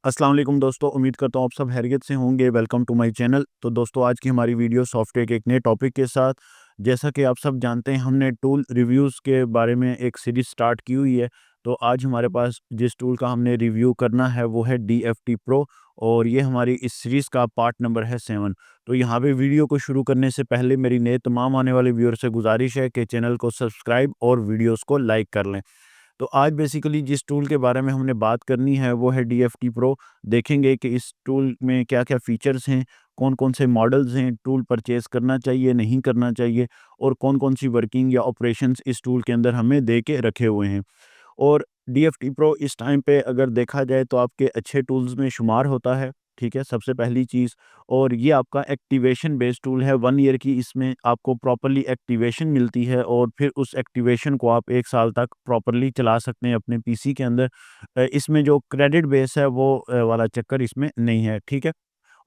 अस्सलाम वालेकुम दोस्तों, उम्मीद करता हूँ आप सब खैरियत से होंगे। Welcome to my channel. तो दोस्तों, आज की हमारी वीडियो सॉफ्टवेयर के एक नए टॉपिक के साथ। जैसा कि आप सब जानते हैं, हमने टूल रिव्यूज़ के बारे में एक सीरीज़ स्टार्ट की हुई है। तो आज हमारे पास जिस टूल का हमने रिव्यू करना है वो है DFT प्रो, और ये हमारी इस सीरीज़ का पार्ट नंबर है 7। तो यहाँ पे वीडियो को शुरू करने से पहले मेरी नए तमाम आने वाले व्यूअर से गुजारिश है कि चैनल को सब्सक्राइब और वीडियोज़ को लाइक कर लें। तो आज बेसिकली जिस टूल के बारे में हमने बात करनी है वो है DFT प्रो। देखेंगे कि इस टूल में क्या-क्या फ़ीचर्स हैं, कौन-कौन से मॉडल्स हैं, टूल परचेज़ करना चाहिए, नहीं करना चाहिए, और कौन-कौन सी वर्किंग या ऑपरेशंस इस टूल के अंदर हमें दे के रखे हुए हैं। और DFT प्रो इस टाइम पे अगर देखा जाए तो आपके अच्छे टूल्स में शुमार होता है, ठीक है? सबसे पहली चीज़। और ये आपका एक्टिवेशन बेस्ड टूल है, 1 ईयर की इसमें आपको प्रॉपर्ली एक्टिवेशन मिलती है, और फिर उस एक्टिवेशन को आप 1 साल तक प्रॉपर्ली चला सकते हैं अपने पीसी के अंदर। इसमें जो क्रेडिट बेस है वो वाला चक्कर इसमें नहीं है, ठीक है?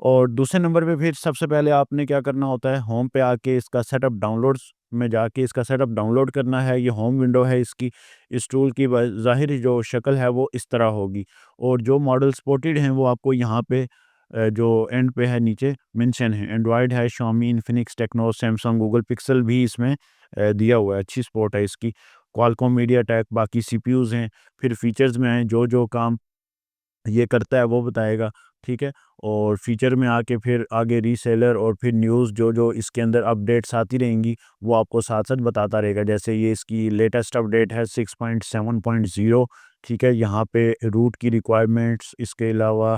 और दूसरे नंबर पे फिर सबसे पहले आपने क्या करना होता है, होम पे आके इसका सेटअप डाउनलोड्स में जाके इसका सेटअप डाउनलोड करना है। ये होम विंडो है इसकी। इस टूल की ज़ाहिरी जो शक्ल है वो इस तरह होगी, और जो मॉडल सपोर्टेड हैं वो आपको यहाँ पे जो एंड पे है नीचे मेंशन है। एंड्रॉयड है, Xiaomi, Infinix, Tecno, Samsung, Google Pixel भी इसमें दिया हुआ है। अच्छी सपोर्ट है इसकी। क्वालकॉम, मीडियाटेक, बाकी सीपीयूज़ हैं। फिर फीचर्स में आएँ, जो काम ये करता है वो बताएगा, ठीक है? और फीचर में आके फिर आगे रीसेलर और फिर न्यूज़ जो इसके अंदर अपडेट्स आती रहेंगी वो आपको साथ-साथ बताता रहेगा। जैसे ये इसकी लेटेस्ट अपडेट है 6.7.0, ठीक है? यहाँ पे रूट की रिक्वायरमेंट्स, इसके अलावा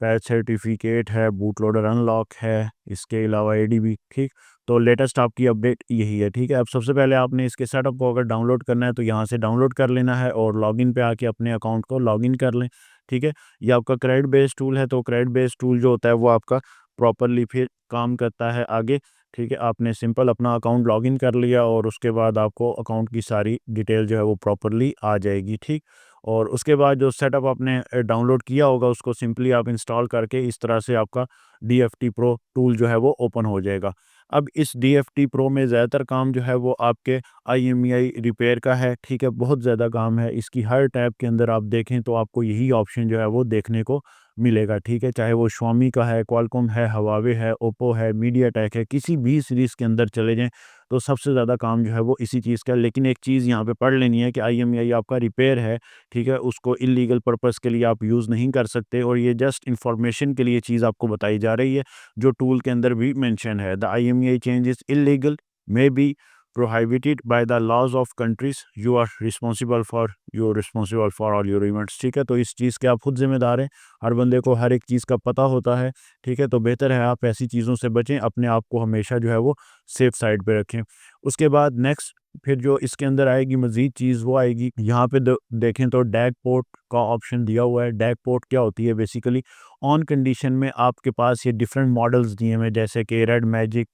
पैच सर्टिफिकेट है, बूट लोडर अनलॉक है, इसके अलावा एडीबी, ठीक? तो लेटेस्ट आपकी अपडेट यही है, ठीक है? अब सबसे पहले आपने इसके सेटअप को अगर डाउनलोड करना है तो यहाँ से डाउनलोड कर लेना है, और लॉगिन पे आके अपने अकाउंट को लॉगिन कर लें, ठीक है? ये आपका क्रेडिट बेस्ड टूल है, तो क्रेडिट बेस्ड टूल जो होता है वो आपका प्रॉपर्ली फिर काम करता है आगे, ठीक है? आपने सिंपल अपना अकाउंट लॉगिन कर लिया और उसके बाद आपको अकाउंट की सारी डिटेल जो है वो प्रॉपर्ली आ जाएगी, ठीक? और उसके बाद जो सेटअप आपने डाउनलोड किया होगा उसको सिंपली आप इंस्टॉल करके इस तरह से आपका DFT प्रो टूल जो है वो ओपन हो जाएगा। अब इस DFT प्रो में ज़्यादातर काम जो है वो आपके IMEI रिपेयर का है, ठीक है? बहुत ज़्यादा काम है। इसकी हर टैब के अंदर आप देखें तो आपको यही ऑप्शन जो है वो देखने को मिलेगा, ठीक है? चाहे वो Xiaomi का है, क्वालकॉम है, Huawei है, ओप्पो है, मीडियाटेक है, किसी भी सीरीज़ के अंदर चले जाएँ तो सबसे ज़्यादा काम जो है वो इसी चीज़ का है। लेकिन एक चीज़ यहाँ पे पढ़ लेनी है कि IMEI आपका रिपेयर है, ठीक है? उसको इल्लीगल पर्पज़ के लिए आप यूज़ नहीं कर सकते, और ये जस्ट इन्फॉर्मेशन के लिए चीज़ आपको बताई जा रही है, जो टूल के अंदर भी मेंशन है। The IMEI change is illegal, may be prohibited by the laws of countries, you are responsible for all your events, ठीक है? तो इस चीज़ के आप खुद ज़िम्मेदार हैं। हर बंदे को हर एक चीज़ का पता होता है, ठीक है? तो बेहतर है आप ऐसी चीज़ों से बचें, अपने आप को हमेशा जो है वो सेफ साइड पे रखें। उसके बाद नेक्स्ट फिर जो इसके अंदर आएगी मज़ीद चीज़ वो आएगी, यहाँ पे द देखें तो डैक पोर्ट का ऑप्शन दिया हुआ है। डैक पोर्ट क्या होती है बेसिकली, ऑन कंडीशन में आपके पास ये डिफरेंट मॉडल्स दिए हुए हैं, जैसे कि रेड मैजिक,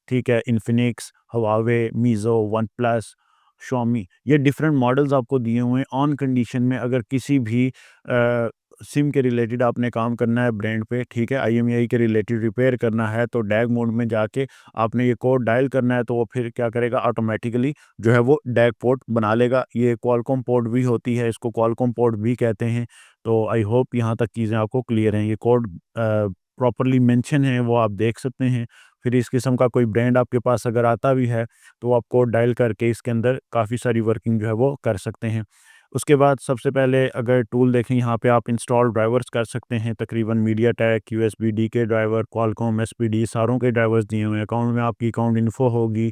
ठीक है, Infinix, Huawei, Meizu, OnePlus, Xiaomi, ये डिफरेंट मॉडल्स आपको दिए हुए हैं। ऑन कंडीशन में अगर किसी भी सिम के रिलेटेड आपने काम करना है ब्रांड पे, ठीक है, IMEI के रिलेटेड रिपेयर करना है, तो डैग मोड में जाके आपने ये कोड डायल करना है, तो वो फिर क्या करेगा, ऑटोमेटिकली जो है वो डैग पोर्ट बना लेगा। ये क्वालकॉम पोर्ट भी होती है, इसको क्वालकॉम पोर्ट भी कहते हैं। तो आई होप यहाँ तक चीज़ें आपको क्लियर हैं। ये कोड प्रॉपर्ली मेंशन है, वो आप देख सकते हैं। फिर इस किस्म का कोई ब्रांड आपके पास अगर आता भी है तो आप कोड डायल करके इसके अंदर काफ़ी सारी वर्किंग जो है वो कर सकते हैं। उसके बाद सबसे पहले अगर टूल देखें, यहाँ पे आप इंस्टॉल ड्राइवर्स कर सकते हैं। तकरीबन मीडियाटेक, USB-D के ड्राइवर, क्वालकॉम, SPD सारों के ड्राइवर्स दिए हुए हैं। अकाउंट में आपकी अकाउंट इन्फो होगी,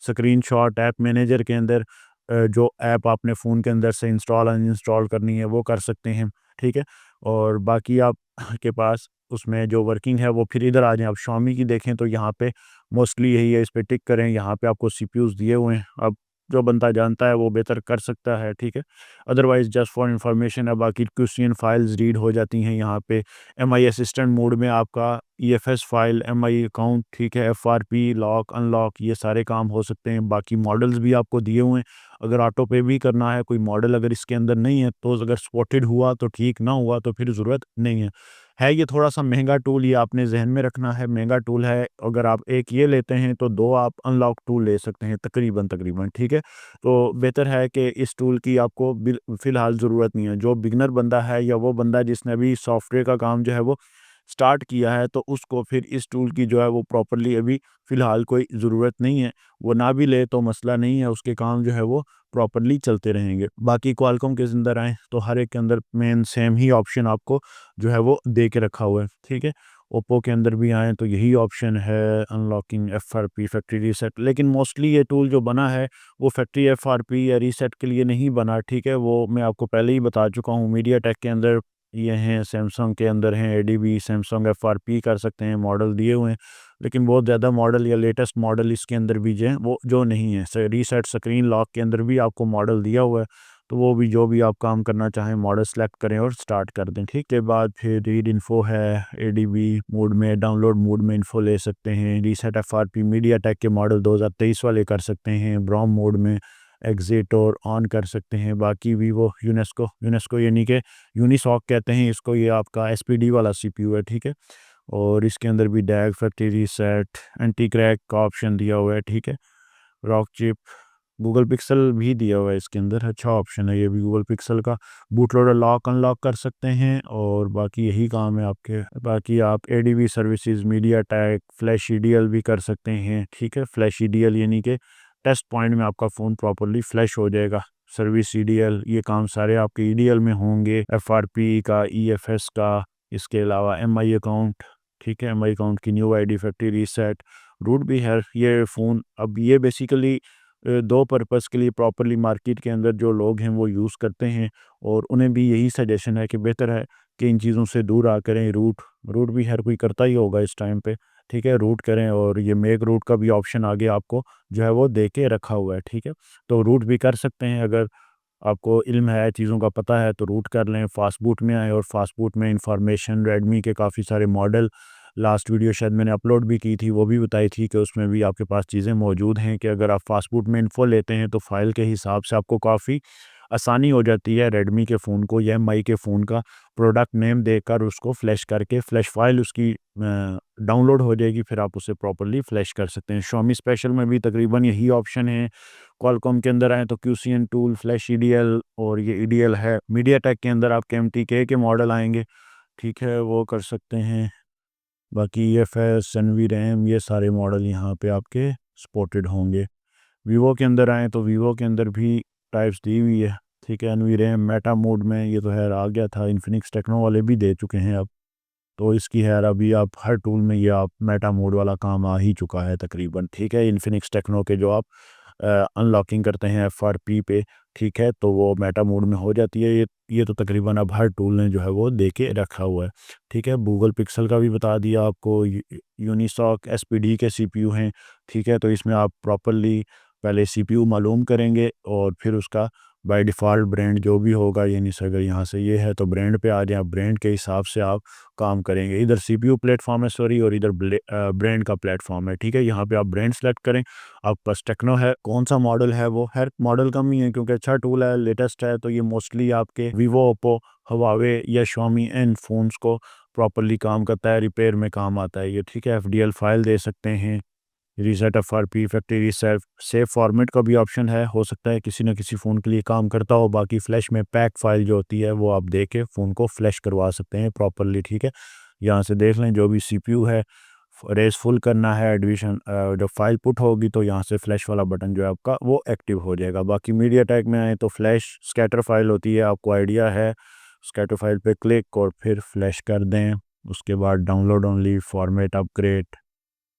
स्क्रीनशॉट ऐप मैनेजर के अंदर जो ऐप आपने फ़ोन के अंदर से इंस्टॉल अनइंस्टॉल करनी है वो कर सकते हैं, ठीक है? और बाकी आप के पास उसमें जो वर्किंग है वो फिर इधर आ जाएँ। आप Xiaomi की देखें तो यहाँ पे मोस्टली यही है, इस पे टिक करें। यहाँ पे आपको CPUs दिए हुए हैं। अब जो बंदा जानता है वो बेहतर कर सकता है, ठीक है? अदरवाइज़ जस्ट फॉर इन्फॉर्मेशन है, बाकी क्वेश्चन फाइल्स रीड हो जाती हैं यहाँ पे। MI असिस्टेंट मोड में आपका EFS फाइल, MI अकाउंट, ठीक है, FRP, लॉक, अनलॉक, ये सारे काम हो सकते हैं। बाकी मॉडल्स भी आपको दिए हुए हैं। अगर ऑटो पे भी करना है, कोई मॉडल अगर इसके अंदर नहीं है तो अगर स्पॉटेड हुआ तो ठीक, ना हुआ तो फिर ज़रूरत नहीं है। है ये थोड़ा-सा महँगा टूल, ये आपने ज़हन में रखना है, महँगा टूल है। अगर आप एक ये लेते हैं तो 2 आप अनलॉक टूल ले सकते हैं तकरीबन, ठीक है? तो बेहतर है कि इस टूल की आपको फ़िलहाल ज़रूरत नहीं है। जो बिगिनर बंदा है या वो बंदा जिसने अभी सॉफ्टवेयर का काम जो है वो स्टार्ट किया है, तो उसको फिर इस टूल की जो है वो प्रॉपर्ली अभी फ़िलहाल कोई ज़रूरत नहीं है। वो ना भी ले तो मसला नहीं है, उसके काम जो है वो प्रॉपर्ली चलते रहेंगे। बाकी क्वालकॉम के अंदर आएँ तो हर एक के अंदर मेन सेम ही ऑप्शन आपको जो है वो दे के रखा हुआ है, ठीक है? ओप्पो के अंदर भी आएँ तो यही ऑप्शन है, अनलॉकिंग एफआरपी फैक्ट्री रीसेट। लेकिन मोस्टली ये टूल जो बना है वो फैक्ट्री एफआरपी या रीसेट के लिए नहीं बना, ठीक है? वो मैं आपको पहले ही बता चुका हूँ। मीडियाटेक के अंदर ये हैं, सैमसंग के अंदर हैं एडीबी, सैमसंग एफआरपी कर सकते हैं, मॉडल दिए हुए हैं। लेकिन बहुत ज़्यादा मॉडल या लेटेस्ट मॉडल इसके अंदर भी जो हैं वो जो नहीं है। रीसेट स्क्रीन लॉक के अंदर भी आपको मॉडल दिया हुआ है, तो वो भी जो भी आप काम करना चाहें मॉडल सेलेक्ट करें और स्टार्ट कर दें, ठीक है? बाद फिर रीड इन्फो है, एडीबी मोड में, डाउनलोड मोड में इन्फो ले सकते हैं। रीसेट एफआरपी मीडियाटेक के मॉडल 2023 वाले कर सकते हैं, ब्रॉम मोड में एग्जिट और ऑन कर सकते हैं। बाकी वीवो यूनेस्को यानी कि यूनिसॉक कहते हैं इसको, ये आपका एसपीडी वाला सीपीयू है, ठीक है? और इसके अंदर भी डैग फैक्ट्री रीसेट, एंटी क्रैक का ऑप्शन दिया हुआ है, ठीक है? रॉक चिप, गूगल पिक्सल भी दिया हुआ है इसके अंदर, अच्छा ऑप्शन है ये भी गूगल पिक्सल का। बूट लोडर लॉक अनलॉक कर सकते हैं और बाकी यही काम है आपके। बाकी आप ADB services, MediaTek, flash EDL भी कर सकते हैं, ठीक है? फ्लैश ईडीएल यानी कि टेस्ट पॉइंट में आपका फ़ोन प्रॉपर्ली फ्लैश हो जाएगा। सर्विस ईडीएल, ये काम सारे आपके ईडीएल में होंगे, एफआरपी का, ईएफएस का, इसके अलावा एमआई अकाउंट, ठीक है? एमआई अकाउंट की new ID, factory reset, root भी है ये फ़ोन। अब ये बेसिकली 2 पर्पज़ के लिए प्रॉपर्ली मार्केट के अंदर जो लोग हैं वो यूज़ करते हैं और उन्हें भी यही सजेशन है कि बेहतर है कि इन चीज़ों से दूर आ करें। रूट रूट भी हर कोई करता ही होगा इस टाइम पे, ठीक है? रूट करें और ये मेक रूट का भी ऑप्शन आगे आपको जो है वो दे के रखा हुआ है, ठीक है? तो रूट भी कर सकते हैं, अगर आपको इल्म है, चीज़ों का पता है तो रूट कर लें। फास्ट बूट में आएँ और फास्ट बूट में इंफॉर्मेशन, रेडमी के काफ़ी सारे मॉडल, लास्ट वीडियो शायद मैंने अपलोड भी की थी, वो भी बताई थी कि उसमें भी आपके पास चीज़ें मौजूद हैं कि अगर आप फास्ट बूट में इन्फो लेते हैं तो फ़ाइल के हिसाब से आपको काफ़ी आसानी हो जाती है रेडमी के फ़ोन को या एमआई के फ़ोन का प्रोडक्ट नेम देकर उसको फ्लैश करके, फ्लैश फ़ाइल उसकी डाउनलोड हो जाएगी, फिर आप उसे प्रॉपर्ली फ्लैश कर सकते हैं। Xiaomi स्पेशल में भी तकरीबन यही ऑप्शन है। क्वालकॉम के अंदर आएँ तो क्यूसीएन टूल, फ्लैश ईडीएल और ये ईडीएल है। मीडियाटेक के अंदर आपके एमटीके के मॉडल आएँगे, ठीक है? वो कर सकते हैं। बाकी ईएफएस, एनवीरैम, ये सारे मॉडल यहाँ पे आपके सपोर्टेड होंगे। वीवो के अंदर आएँ तो वीवो के अंदर भी टाइप्स दी हुई है, ठीक है? एनवीरैम, मेटा मोड में ये तो ख़ैर आ गया था, इन्फिनिक्स टेक्नो वाले भी दे चुके हैं अब। तो इसकी खैर अभी आप हर टूल में ये आप मेटा मोड वाला काम आ ही चुका है तकरीबन, ठीक है? इन्फिनिक्स टेक्नो के जो आप अनलॉकिंग करते हैं एफआरपी पे, ठीक है? तो वो मेटा मोड में हो जाती है। ये तो तकरीबन अब हर टूल ने जो है वो दे के रखा हुआ है, ठीक है? गूगल पिक्सल का भी बता दिया आपको। यूनिसॉक एसपीडी के सीपीयू हैं, ठीक है? तो इसमें आप प्रॉपर्ली पहले सीपीयू मालूम करेंगे और फिर उसका बाय डिफ़ॉल्ट ब्रांड जो भी होगा, यानी से अगर यहाँ से ये है तो ब्रांड पे आ जाएँ, ब्रांड के हिसाब से आप काम करेंगे। इधर सीपीयू प्लेटफ़ॉर्म है सॉरी, और इधर ब्रांड का प्लेटफ़ॉर्म है, ठीक है? यहाँ पे आप ब्रांड सेलेक्ट करें। आपके पास टेक्नो है, कौन-सा मॉडल है वो? खैर मॉडल कम ही है क्योंकि अच्छा टूल है, लेटेस्ट है, तो ये मोस्टली आपके वीवो, ओप्पो, हुआवे या Xiaomi इन फ़ोन्स को प्रॉपर्ली काम करता है, रिपेयर में काम आता है ये, ठीक है? एफडीएल फ़ाइल दे सकते हैं। Reset FRP, factory reset, save format का भी ऑप्शन है, हो सकता है किसी न किसी फ़ोन के लिए काम करता हो। बाकी फ्लैश में पैक फ़ाइल जो होती है वो आप दे के फ़ोन को फ्लैश करवा सकते हैं प्रॉपर्ली, ठीक है? यहाँ से देख लें जो भी सीपीयू है, रेस फुल करना है, एडमिशन जब फाइल पुट होगी तो यहाँ से फ्लैश वाला बटन जो है आपका वो एक्टिव हो जाएगा। बाकी मीडियाटेक में आए तो फ्लैश स्कैटर फाइल होती है, आपको आइडिया है। स्कैटर फाइल पे क्लिक और फिर फ्लैश कर दें। उसके बाद download only, format upgrade,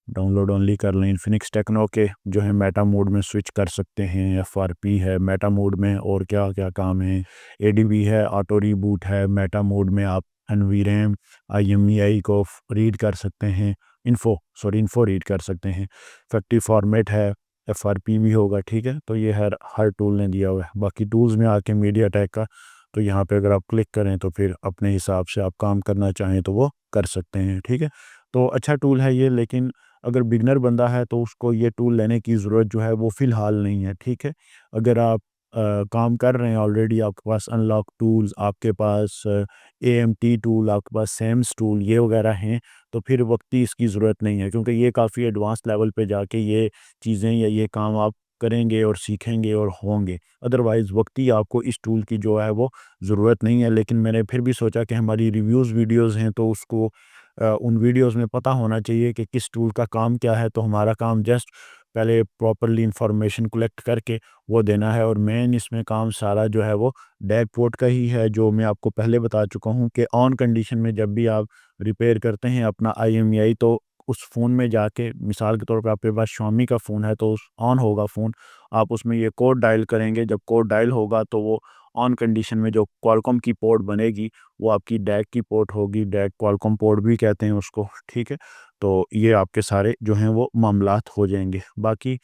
download only कर लें। इन्फिनिक्स टेक्नो के जो है मेटा मोड में स्विच कर सकते हैं, एफआरपी है मेटा मोड में, और क्या क्या काम है, एडीबी है, ऑटो रीबूट है मेटा मोड में। आप एनवीरैम, आईएमईआई को रीड कर सकते हैं, इन्फो रीड कर सकते हैं। फैक्ट्री फॉर्मेट है, एफआरपी भी होगा, ठीक है? तो ये हर टूल ने दिया हुआ है। बाकी टूल्स में आके मीडियाटेक का, तो यहाँ पे अगर आप क्लिक करें तो फिर अपने हिसाब से आप काम करना चाहें तो वो कर सकते हैं, ठीक है? तो अच्छा टूल है ये, लेकिन अगर बिगनर बंदा है तो उसको ये टूल लेने की ज़रूरत जो है वो फ़िलहाल नहीं है, ठीक है? अगर आप काम कर रहे हैं ऑलरेडी, आपके पास अनलॉक टूल्स, आपके पास एएमटी टूल, आपके पास सैम्स टूल ये वगैरह हैं, तो फिर वक्ती इसकी ज़रूरत नहीं है, क्योंकि ये काफ़ी एडवांस लेवल पे जाके ये चीज़ें या ये काम आप करेंगे और सीखेंगे और होंगे। अदरवाइज़ वक्ती आपको इस टूल की जो है वो ज़रूरत नहीं है। लेकिन मैंने फिर भी सोचा कि हमारी रिव्यूज़ वीडियोज़ हैं, तो उसको उन वीडियोज़ में पता होना चाहिए कि किस टूल का काम क्या है। तो हमारा काम जस्ट पहले प्रॉपरली इंफॉर्मेशन कलेक्ट करके वो देना है, और मेन इसमें काम सारा जो है वो डैशबोर्ड का ही है, जो मैं आपको पहले बता चुका हूँ कि ऑन कंडीशन में जब भी आप रिपेयर करते हैं अपना आईएमईआई, तो उस फ़ोन में जाके, मिसाल के तौर पे आपके पास Xiaomi का फ़ोन है तो उस ऑन होगा फ़ोन, आप उसमें ये कोड डायल करेंगे, जब कोड डायल होगा तो वो ऑन कंडीशन में जो क्वालकॉम की पोर्ट बनेगी वो आपकी डैक की पोर्ट होगी, डैक क्वालकॉम पोर्ट भी कहते हैं उसको, ठीक है। तो ये आपके सारे जो हैं वो मामलात हो जाएंगे। बाकी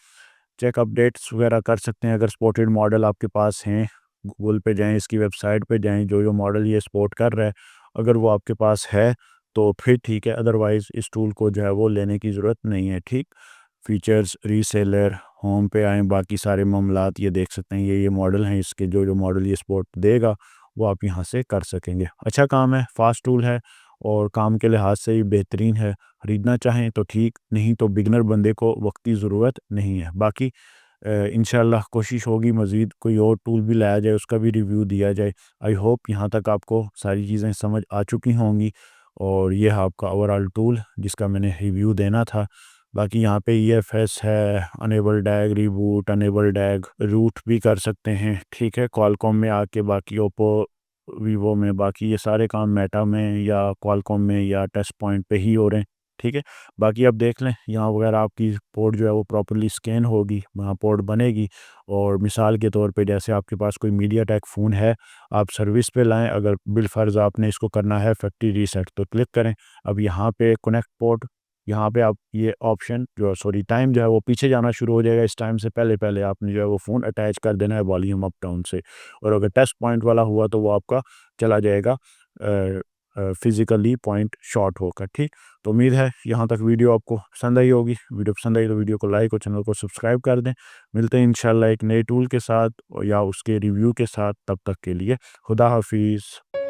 चेक अपडेट्स वगैरह कर सकते हैं अगर स्पोर्टेड मॉडल आपके पास हैं। गूगल पे जाएं, इसकी वेबसाइट पे जाएं, जो जो मॉडल ये सपोर्ट कर रहा है अगर वो आपके पास है तो फिर ठीक है, अदरवाइज़ इस टूल को जो है वो लेने की ज़रूरत नहीं है, ठीक। फीचर्स, रीसेलर, होम पे आएँ, बाकी सारे मामलात ये देख सकते हैं, ये मॉडल हैं इसके, जो जो मॉडल ये सपोर्ट देगा वो आप यहाँ से कर सकेंगे। अच्छा काम है, फ़ास्ट टूल है और काम के लिहाज से ये बेहतरीन है। ख़रीदना चाहें तो ठीक, नहीं तो बिगनर बंदे को वक्ती ज़रूरत नहीं है। बाकी इंशाल्लाह कोशिश होगी मज़ीद कोई और टूल भी लाया जाए, उसका भी रिव्यू दिया जाए। आई होप यहाँ तक आपको सारी चीज़ें समझ आ चुकी होंगी, और ये है आपका ओवरऑल टूल जिसका मैंने रिव्यू देना था। बाकी यहाँ पे ईएफएस है, अनेबल डैग, रिबूट, अनेबल डैग, रूट भी कर सकते हैं, ठीक है, क्वालकॉम में आके। बाकी ओप्पो, वीवो में, बाकी ये सारे काम मेटा में या क्वालकॉम में या टच पॉइंट पे ही हो रहे हैं, ठीक है। बाकी आप देख लें यहाँ वगैरह आपकी पोर्ट जो है वो प्रॉपर्ली स्कैन होगी, वहाँ पोर्ट बनेगी। और मिसाल के तौर पे जैसे आपके पास कोई मीडिया टेक फ़ोन है, आप सर्विस पे लाएँ, अगर बिलफ़र्ज़ आपने इसको करना है फैक्ट्री रीसेट तो क्लिक करें। अब यहाँ पे कनेक्ट पोर्ट, यहाँ पे आप ये ऑप्शन जो सॉरी टाइम जो है वो पीछे जाना शुरू हो जाएगा। इस टाइम से पहले आपने जो है वो फ़ोन अटैच कर देना है वॉल्यूम अप डाउन से, और अगर टच पॉइंट वाला हुआ तो वो आपका चला जाएगा फिज़िकली पॉइंट शॉर्ट होकर, ठीक। तो उम्मीद है यहाँ तक वीडियो आपको पसंद आई होगी। वीडियो पसंद आई तो वीडियो को लाइक और चैनल को सब्सक्राइब कर दें। मिलते हैं इंशाल्लाह एक नए टूल के साथ या उसके रिव्यू के साथ, तब तक के लिए खुदा हाफिज़।